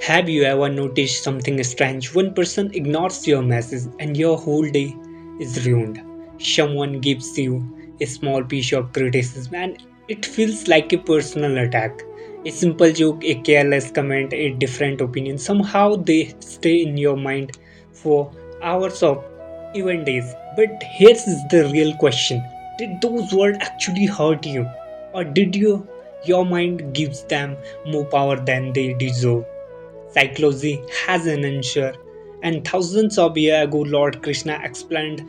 Have you ever noticed something strange? One person ignores your message and your whole day is ruined. Someone gives you a small piece of criticism and it feels like a personal attack. A simple joke, a careless comment, a different opinion. Somehow they stay in your mind for hours or even days. But here's the real question. Did those words actually hurt you? Or did your mind gives them more power than they deserve? Psychology has an answer, and thousands of years ago, Lord Krishna explained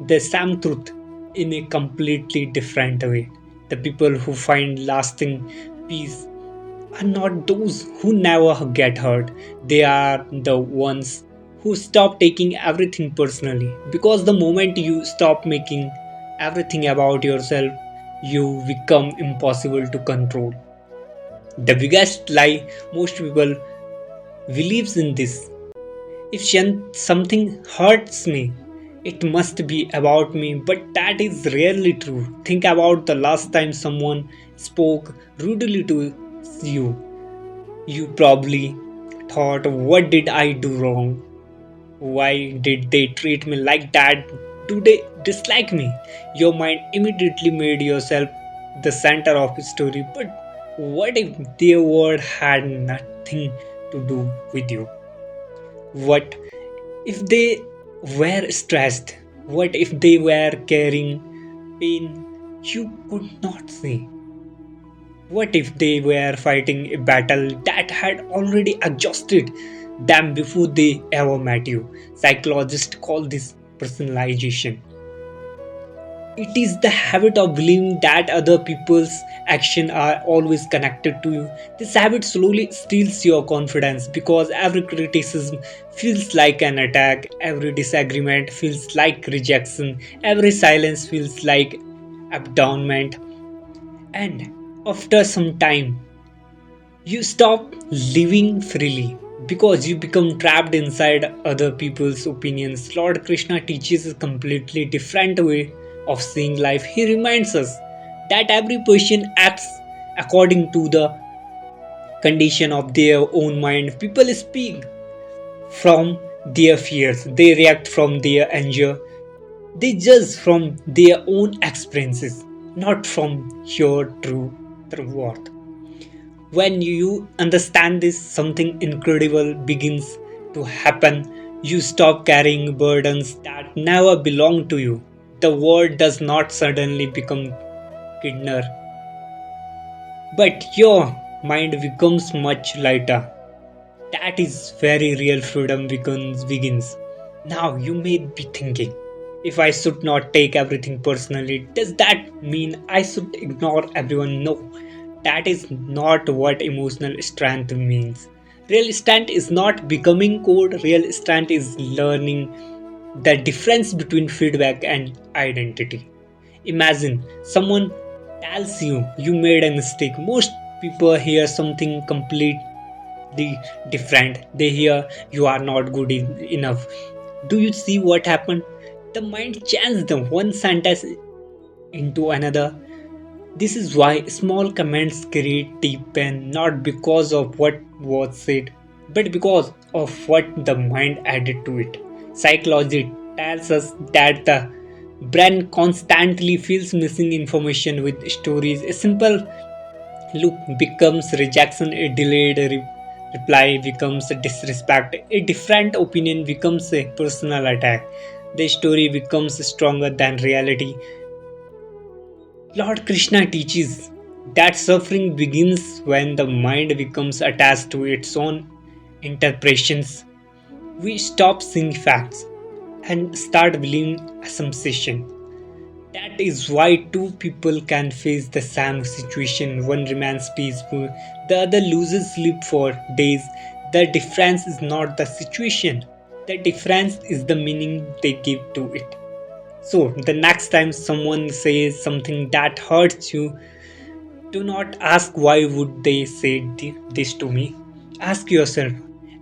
the same truth in a completely different way. The people who find lasting peace are not those who never get hurt, they are the ones who stop taking everything personally. Because the moment you stop making everything about yourself, you become impossible to control. The biggest lie most people believes in this. If something hurts me, it must be about me, but that is rarely true. Think about the last time someone spoke rudely to you. You probably thought, what did I do wrong? Why did they treat me like that? Do they dislike me? Your mind immediately made yourself the center of the story, but what if their word had nothing to do with you? What if they were stressed? What if they were carrying pain you could not see? What if they were fighting a battle that had already exhausted them before they ever met you? Psychologists call this personalization. It is the habit of believing that other people's actions are always connected to you. This habit slowly steals your confidence because every criticism feels like an attack, every disagreement feels like rejection, every silence feels like abandonment. And after some time, you stop living freely because you become trapped inside other people's opinions. Lord Krishna teaches a completely different way of seeing life. He reminds us that every person acts according to the condition of their own mind. People speak from their fears, they react from their anger, they judge from their own experiences, not from your true worth. When you understand this, something incredible begins to happen. You stop carrying burdens that never belong to you. The world does not suddenly become kinder, but your mind becomes much lighter. That is very real freedom begins. Now you may be thinking, if I should not take everything personally, does that mean I should ignore everyone? No, that is not what emotional strength means. Real strength is not becoming cold, real strength is learning the difference between feedback and identity. Imagine someone tells you you made a mistake. Most people hear something completely different. They hear you are not good enough. Do you see what happened? The mind changed the one sentence into another. This is why small comments create deep pain, not because of what was said, but because of what the mind added to it. Psychology tells us that the brain constantly feels missing information with stories. A simple look becomes rejection, a delayed reply becomes disrespect, a different opinion becomes a personal attack. The story becomes stronger than reality. Lord Krishna teaches that suffering begins when the mind becomes attached to its own interpretations. We stop seeing facts and start believing assumption. That is why two people can face the same situation. One remains peaceful, the other loses sleep for days. The difference is not the situation, the difference is the meaning they give to it. So, the next time someone says something that hurts you, do not ask why would they say this to me. Ask yourself,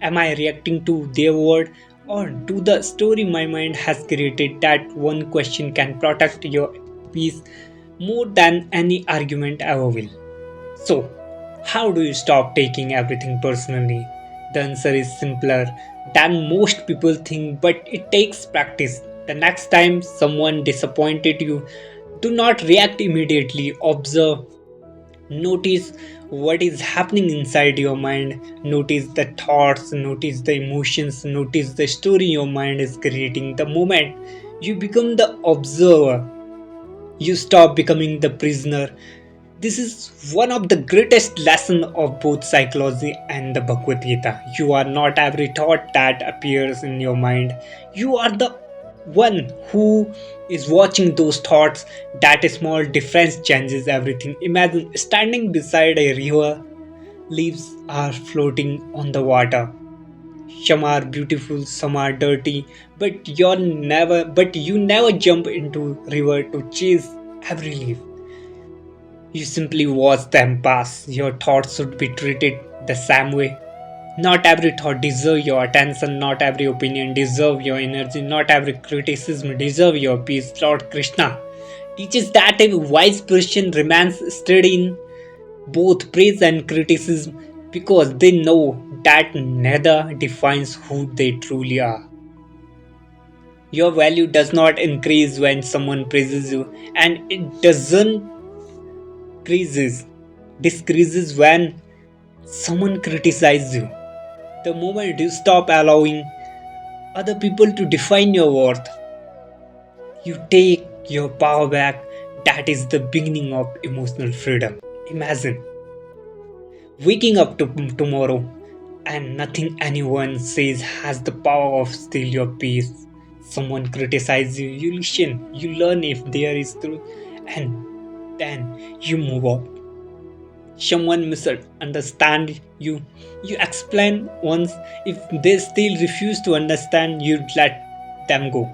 am I reacting to their word or to the story my mind has created? That one question can protect your peace more than any argument ever will. So, how do you stop taking everything personally? The answer is simpler than most people think, but it takes practice. The next time someone disappointed you, do not react immediately. Observe, notice what is happening inside your mind. Notice the thoughts, notice the emotions, notice the story your mind is creating. The moment you become the observer, you stop becoming the prisoner. This is one of the greatest lessons of both psychology and the Bhagavad Gita. You are not every thought that appears in your mind. You are the one who is watching those thoughts. That small difference changes everything. Imagine standing beside a river, leaves are floating on the water. Some are beautiful, some are dirty, but you never jump into river to chase every leaf. You simply watch them pass. Your thoughts should be treated the same way. Not every thought deserves your attention, not every opinion deserves your energy, not every criticism deserves your peace. Lord Krishna teaches that a wise person remains steady in both praise and criticism because they know that neither defines who they truly are. Your value does not increase when someone praises you, and it doesn't increases decreases when someone criticizes you. The moment you stop allowing other people to define your worth, you take your power back. That is the beginning of emotional freedom. Imagine waking up to tomorrow and nothing anyone says has the power of steal your peace. Someone criticizes you, you listen, you learn if there is truth, and then you move on. Someone misunderstand you, you explain once. If they still refuse to understand, you let them go.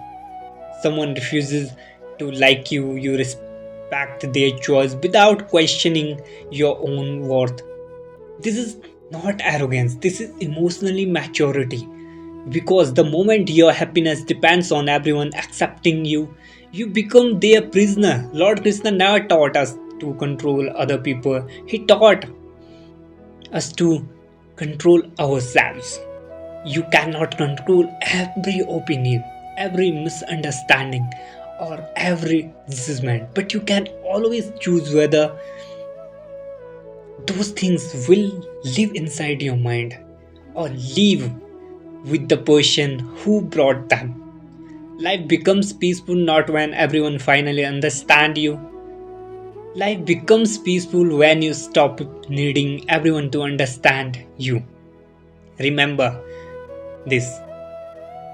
Someone refuses to like you, you respect their choice without questioning your own worth. This is not arrogance, this is emotionally maturity. Because the moment your happiness depends on everyone accepting you, you become their prisoner. Lord Krishna never taught us to control other people, he taught us to control ourselves. You cannot control every opinion, every misunderstanding, or every judgment, but you can always choose whether those things will live inside your mind or live with the person who brought them. Life becomes peaceful not when everyone finally understands you. Life becomes peaceful when you stop needing everyone to understand you. Remember this,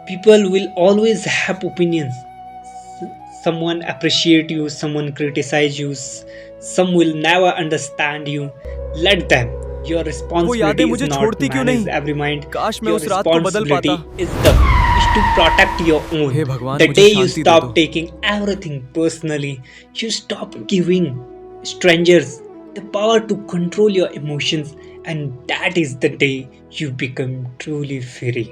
people will always have opinions. Someone appreciate you, someone criticize you, some will never understand you. Let them. Your वो यादें responsibility is मुझे not छोड़ती क्यों manage नहीं? every mind. काश मैं Your उस रात को बदल responsibility पाता। is to protect your own. हे भगवान The मुझे day you Shanti they stop दो। taking everything personally, you stop giving strangers the power to control your emotions, and that is the day you become truly free.